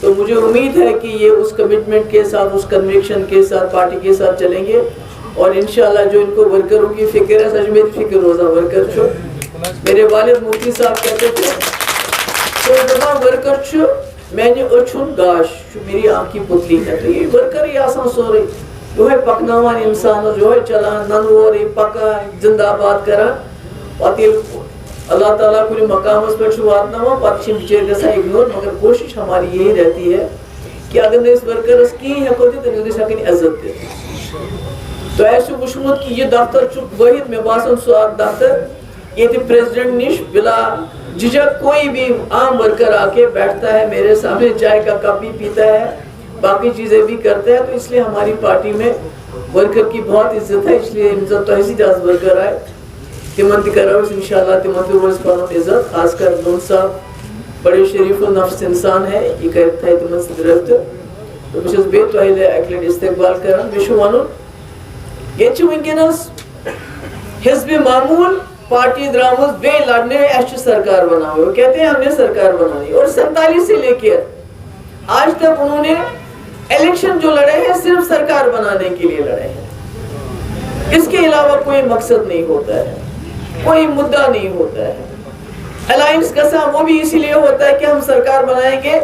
تو مجھے امید ہے کہ یہ اس کمٹمنٹ کے ساتھ، اس کنوکشن کے ساتھ پارٹی کے ساتھ چلیں گے، اور انشاءاللہ جو ان کو ورکروں کی فکر ہے، سچ میں فکر روزہ ورکر چھو میرے والد مفتی صاحب کہتے تھے تو جمع ورکر چھو میں نے اچھن گاش میری آنکھ کی پتلی ہے، تو یہ ورکر ہی آسان سو رہی جو ہے پکناوان انسان جو ہے چلان ننور پکا زندہ باد کران پتہ اللہ تعالیٰ کل مقام اس پر واتنا پتہ بچے گا اگنور، مگر کوشش ہماری یہی رہتی ہے کہ اگر اس ورکرس کی ہیکو دے تو اس ہکن عزت دے. تو ایسے وچھمت کہ یہ دفتر واحد میں باسان سو اک دفتر یہ پریزیڈنٹ نش بلا جھجک کوئی بھی عام ورکر آ کے بیٹھتا ہے میرے سامنے، چائے کا کپ بھی پیتا ہے، باقی چیزیں بھی کرتا ہے. تو اس لیے ہماری پارٹی میں ورکر کی بہت عزت ہے، اس لیے عزت تو ایسی جاز ورکر آئے تمن تہ کرو انشاءاللہ تمن تہ روز پن عزت، خاص کر لون صاحب بڑے شریف النفس انسان ہے، یہ کرتا ہے تمن سۭتۍ رٲبطہٕ. تو بہٕ چھُس بیٚیہِ تۄہہِ اکہِ لٹہِ استقبال کران. مےٚ چھُ وَنُن ییٚتہِ چھِ وٕنکٮ۪نس حزب معمول پارٹی درامٕژ بیٚیہِ لڑنے اَسہِ چھِ سرکار بناوٕنۍ، وہ کہتے ہیں ہم نے سرکار بنانی، اور 47 سے لے کے آج تک انہوں نے الیکشن جو لڑے ہیں صرف سرکار بنانے کے لیے لڑے ہیں، اس کے علاوہ کوئی مقصد نہیں ہوتا ہے، کوئی مدعا نہیں ہوتا ہے. الائنس کا وہ بھی اسی لیے ہوتا ہے کہ ہم سرکار بنائیں گے،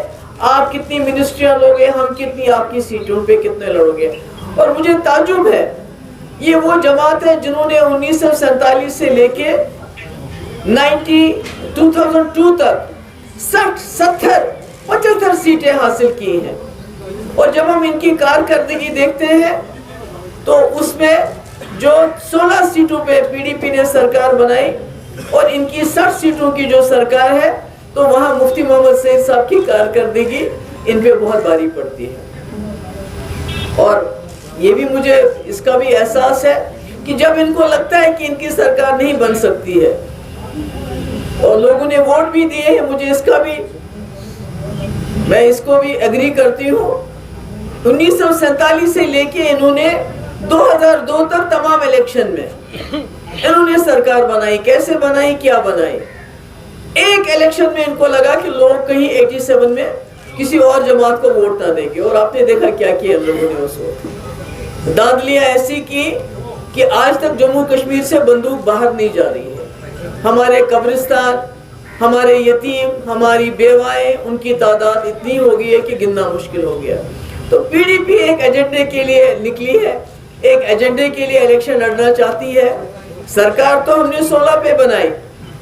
آپ کتنی منسٹریاں لوگے، ہم کتنی آپ کی سیٹوں پہ کتنے لڑو گے. اور مجھے تعجب ہے یہ وہ جماعت ہے جنہوں نے 1947 سے لے کے 2002 تک 60 70 75 سیٹیں حاصل کی ہیں. اور جب ہم ان کی کارکردگی دیکھتے ہیں تو اس میں جو 16 سیٹوں پہ پی ڈی پی نے سرکار بنائی اور ان کی 60 سیٹوں کی جو سرکار ہے تو وہاں مفتی محمد سعید صاحب کی کارکردگی ان پہ بہت بھاری پڑتی ہے. اور یہ بھی مجھے اس کا بھی احساس ہے کہ جب ان کو لگتا ہے کہ ان کی سرکار نہیں بن سکتی ہے اور لوگوں نے ووٹ بھی دیے ہیں، مجھے اس کا بھی میں اس کو بھی ایگری کرتی ہوں. 1947 سے لے کے انہوں نے 2002 تک تمام الیکشن میں انہوں نے سرکار بنائی. کیسے بنائی، کیا بنائی؟ ایک الیکشن میں ان کو لگا کہ لوگ کہیں 87 میں کسی اور جماعت کو ووٹ نہ دیں گے، اور آپ نے دیکھا کیا کیا لوگوں نے اس وقت. دادلیاں ایسی کی کہ آج تک جموں کشمیر سے بندوق باہر نہیں جا رہی ہے. ہمارے قبرستان، ہمارے یتیم، ہماری بیوائیں، ان کی تعداد اتنی ہو گئی ہے کہ گننا مشکل ہو گیا. تو پی ڈی پی ایک ایجنڈے کے لیے نکلی ہے، ایک ایجنڈے کے لیے الیکشن لڑنا چاہتی ہے. سرکار تو ہم نے 16 پہ بنائی،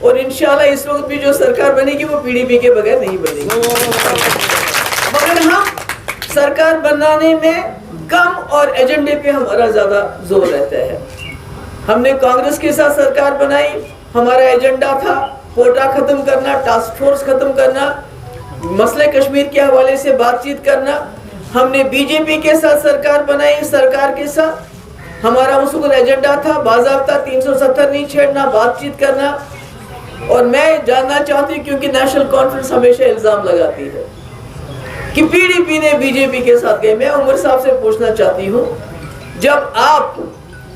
اور انشاءاللہ اس وقت بھی جو سرکار بنے گی وہ پی ڈی پی کے بغیر نہیں بنے گی. مگر ہم سرکار بنانے میں کم اور ایجنڈے پہ ہمارا زیادہ زور رہتا ہے. ہم نے کانگریس کے ساتھ سرکار بنائی، ہمارا ایجنڈا تھا کوٹا ختم کرنا، ٹاسک فورس ختم کرنا، مسئلہ کشمیر کے حوالے سے بات چیت کرنا. ہم نے بی جے پی کے ساتھ سرکار بنائی، سرکار کے ساتھ ہمارا اس وقت ایجنڈا تھا باضابطہ 370 نہیں چھیڑنا، بات چیت کرنا. اور میں جاننا چاہتی ہوں کیونکہ نیشنل کانفرنس ہمیشہ الزام لگاتی ہے کہ پی ڈی پی نے بی جے پی کے ساتھ گئے. میں عمر صاحب سے پوچھنا چاہتی ہوں جب آپ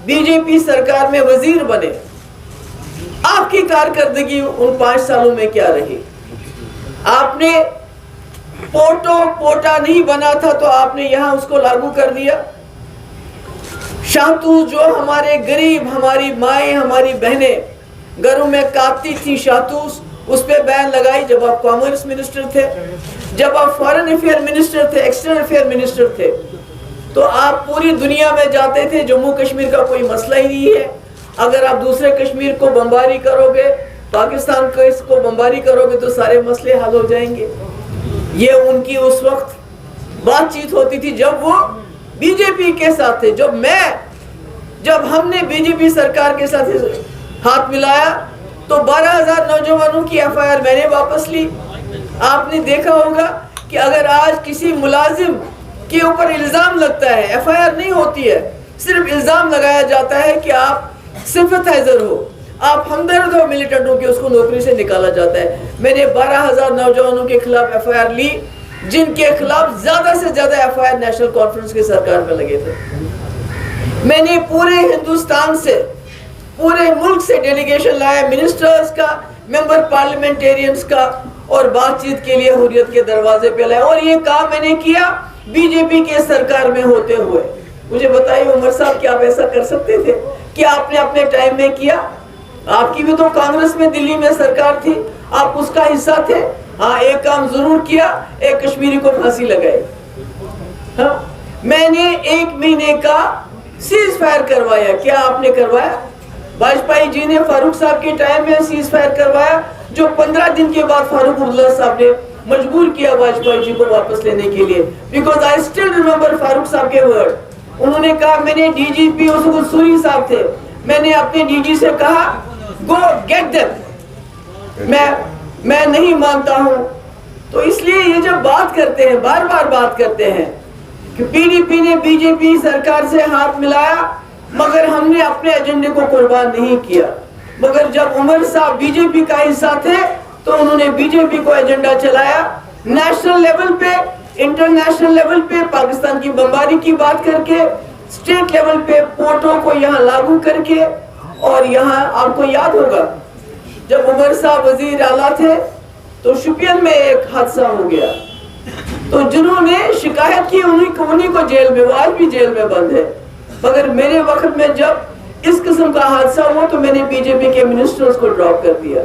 بی جے پی سرکار میں وزیر بنے آپ کی کارکردگی ان 5 سالوں میں کیا رہی؟ آپ نے پوٹا نہیں بنا تھا تو آپ نے یہاں اس کو لاگو کر دیا. شاہتوت جو ہمارے غریب، ہماری مائیں، ہماری بہنیں گھروں میں کاٹتی تھی شاہتوت، اس پہ بین لگائی جب آپ کامرس منسٹر تھے، جب آپ فارن افیئر منسٹر تھے، ایکسٹرنل افیئر منسٹر تھے. تو آپ پوری دنیا میں جاتے تھے، جموں کشمیر کا کوئی مسئلہ ہی نہیں ہے. اگر آپ دوسرے کشمیر کو بمباری کرو گے، پاکستان کو اس کو بمباری کرو گے تو سارے مسئلے حل ہو جائیں گے. یہ ان کی اس وقت بات چیت ہوتی تھی جب وہ بی جے پی کے ساتھ تھے. جب ہم نے بی جے پی سرکار کے ساتھ ہاتھ ملایا تو 12,000 نوجوانوں کی ایف آئی آر میں نے واپس لی. آپ نے دیکھا ہوگا کہ اگر آج کسی ملازم کے اوپر الزام لگتا ہے، ایف آئی آر نہیں ہوتی ہے، صرف الزام لگایا جاتا ہے کہ آپ سمپتھائزر ہو، آپ ہمدرد ہو ملیٹنٹوں کے، اس کو نوکری سے نکالا جاتا ہے. میں نے 12,000 نوجوانوں کے خلاف ایف آئی آر لی جن کے خلاف زیادہ سے زیادہ F I R National Conference کے سرکار میں لگے تھے. میں نے پورے ہندوستان سے، پورے ملک سے ڈیلیگیشن لایا، منسٹرز کا، ممبر پارلیمنٹیرینز کا، اور بات چیت کے لیے حریت کے دروازے پہ لائے, اور یہ کام میں نے کیا بی جے پی کے سرکار میں ہوتے ہوئے. مجھے بتائیے عمر صاحب کیا آپ ایسا کر سکتے تھے؟ کیا آپ نے اپنے ٹائم میں کیا؟ آپ کی بھی تو کانگریس میں دلی میں سرکار تھی, آپ اس کا حصہ تھے. ہاں ایک کام ضرور کیا, ایک کشمیری کو پھانسی لگائی. ہاں میں نے 1 مہینے کا سیز فائر کروایا. کیا آپ نے کروایا؟ واجپئی جی نے فاروق صاحب کے ٹائم میں سیز فائر کروایا, جو 15 دن کے بعد فاروق عبداللہ صاحب نے مجبور کیا واجپئی جی کو واپس لینے کے لیے. بیکاز آئی اسٹل ریمبر فاروق صاحب کے ورڈ. انہوں نے کہا, میں نے ڈی جی پی اسد سوری صاحب تھے, میں نے اپنے ڈی جی سے کہا گو گیٹ دیم, میں نہیں مانتا ہوں. تو اس لیے یہ جب بات کرتے ہیں, بار بار بات کرتے ہیں کہ پی ڈی پی نے بی جے پی سرکار سے ہاتھ ملایا, مگر ہم نے اپنے ایجنڈے کو قربان نہیں کیا. مگر جب عمر صاحب بی جے پی کا حصہ تھے تو انہوں نے بی جے پی کو ایجنڈا چلایا, نیشنل لیول پہ, انٹرنیشنل لیول پہ پاکستان کی بمباری کی بات کر کے, اسٹیٹ لیول پہ پورٹوں کو یہاں لاگو کر کے. اور یہاں آپ کو یاد ہوگا جب عمر صاحب وزیر اعلیٰ تھے تو شپین میں ایک حادثہ ہو گیا, تو جنہوں نے شکایت کی انہیں کو جیل میں, وہ آج بھی جیل میں بند ہے. مگر میرے وقت میں جب اس قسم کا حادثہ ہوا تو میں نے بی جے پی کے منسٹرز کو ڈراپ کر دیا.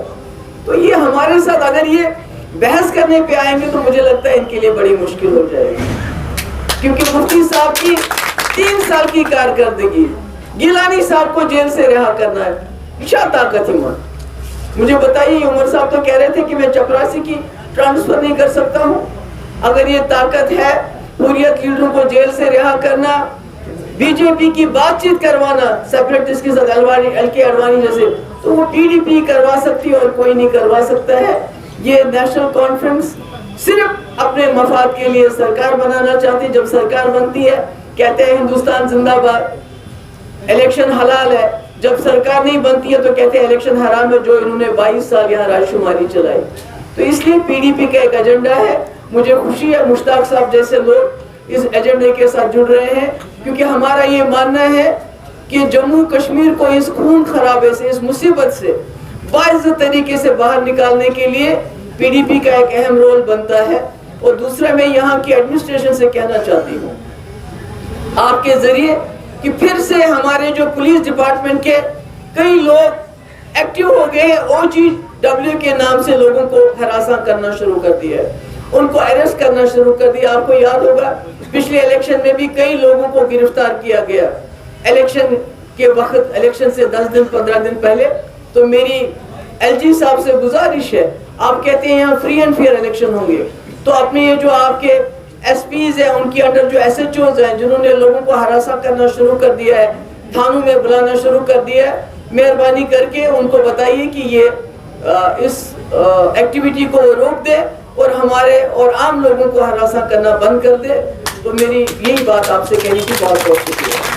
تو یہ ہمارے ساتھ اگر یہ بحث کرنے پہ آئیں گے تو مجھے لگتا ہے ان کے لیے بڑی مشکل ہو جائے گی, کیونکہ مفتی صاحب کی 3 سال کی کارکردگی, گیلانی صاحب کو جیل سے رہا کرنا ہے, کیا طاقت ہمت. مجھے بتائیے, عمر صاحب تو کہہ رہے تھے کہ میں چپراسی کی ٹرانسفر نہیں کر سکتا ہوں. اگر یہ طاقت ہے حریت لیڈروں کو جیل سے رہا کرنا, بی جے پی کی بات چیت کروانا سیپریٹسٹ کے ساتھ, ایل کے اڈوانی جیسے, تو وہ پی ڈی پی کروا سکتی ہے اور کوئی نہیں کروا سکتا ہے. یہ نیشنل کانفرنس صرف اپنے مفاد کے لیے سرکار بنانا چاہتی. جب سرکار بنتی ہے کہتے ہیں ہندوستان زندہ باد, الیکشن حلال ہے. جب سرکار نہیں بنتی ہے تو کہتے ہیں الیکشن حرام ہے, جو انہوں نے 22 سال یہاں رائے شماری چلائی. تو اس لیے پی ڈی پی کا ایک ایجنڈا ہے. مجھے خوشی ہے مشتاق صاحب جیسے لوگ اس ایجنڈے کے ساتھ جڑ رہے ہیں, کیونکہ ہمارا یہ ماننا ہے کہ جموں کشمیر کو اس خون خرابے سے, اس مصیبت سے باعزت طریقے سے باہر نکالنے کے لیے پی ڈی پی کا ایک اہم رول بنتا ہے. اور دوسرا میں یہاں کی ایڈمنسٹریشن سے کہنا چاہتی ہوں آپ کے ذریعے کہ پھر سے ہمارے جو پولیس ڈپارٹمنٹ کے کئی لوگ ایکٹیو ہو گئے ہیں, OGW کے نام سے لوگوں کو ہراساں کرنا شروع کر دیا ہے, ان کو اریسٹ کرنا شروع کر دیا. آپ کو یاد ہوگا پچھلے الیکشن میں بھی کئی لوگوں کو گرفتار کیا گیا الیکشن کے وقت, الیکشن سے 10 دن 15 دن پہلے. تو میری ایل جی صاحب سے گزارش ہے, آپ کہتے ہیں یہاں فری اینڈ فیئر الیکشن ہوں گے, تو اپنے یہ جو آپ کے ایس پیز ہیں ان کی انڈر جو ایس ایچ اوز ہیں جنہوں نے لوگوں کو ہراساں کرنا شروع کر دیا ہے, تھانوں میں بلانا شروع کر دیا ہے, مہربانی کر کے ان کو بتائیے کہ یہ اس ایکٹیویٹی کو روک دے اور ہمارے اور عام لوگوں کو ہراساں کرنا بند کر دے. تو میری یہی بات آپ سے کہنے کی, بہت بہت شکریہ.